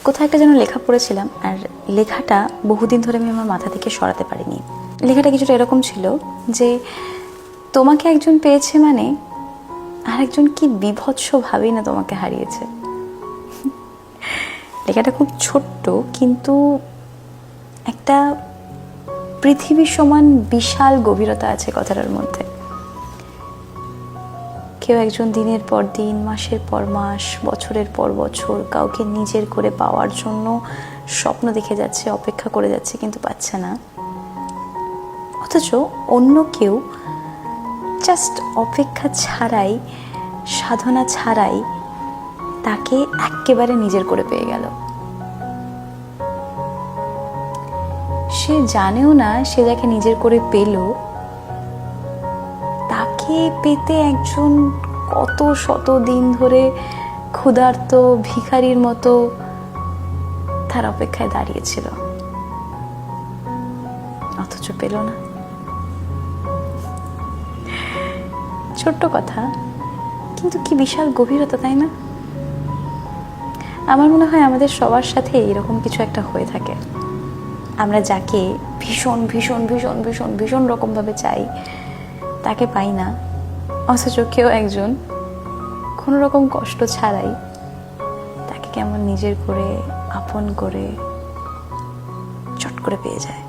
কোথাও একটা যেন লেখা পড়েছিলাম, আর লেখাটা বহুদিন ধরে আমি আমার মাথা থেকে সরাতে পারিনি। লেখাটা কিছুটা এরকম ছিল যে, তোমাকে একজন পেয়েছে মানে আর একজন কি বিভৎসভাবেই না তোমাকে হারিয়েছে। লেখাটা খুব ছোট্ট, কিন্তু একটা পৃথিবীর সমান বিশাল গভীরতা আছে কথাটার মধ্যে। কেউ একজন দিনের পর দিন, মাসের পর মাস, বছরের পর বছর কাউকে নিজের করে পাওয়ার জন্য স্বপ্ন দেখে যাচ্ছে, অপেক্ষা করে যাচ্ছে, কিন্তু পাচ্ছে না। অথচ অন্য কেউ জাস্ট অপেক্ষা ছাড়াই, সাধনা ছাড়াই তাকে একেবারে নিজের করে পেয়ে গেল। সে জানেও না সে যাকে নিজের করে পেল, তাকে পেতে একজন কত শত দিন ধরে ক্ষুধার্ত ভিখারির মতো তার অপেক্ষায় দাঁড়িয়েছিল, অথচ পেল না। ছোট্ট কথা, কিন্তু কি বিশাল গভীরতা, তাই না? আমার মনে হয় আমাদের সবার সাথে এরকম কিছু একটা হয়ে থাকে। আমরা যাকে ভীষণ ভীষণ ভীষণ ভীষণ ভীষণ রকমভাবে চাই, তাকে পাই না, অথচ কেউ একজন কোনো রকম কষ্ট ছাড়াই তাকে কেমন নিজের করে, আপন করে চট করে পেয়ে যায়।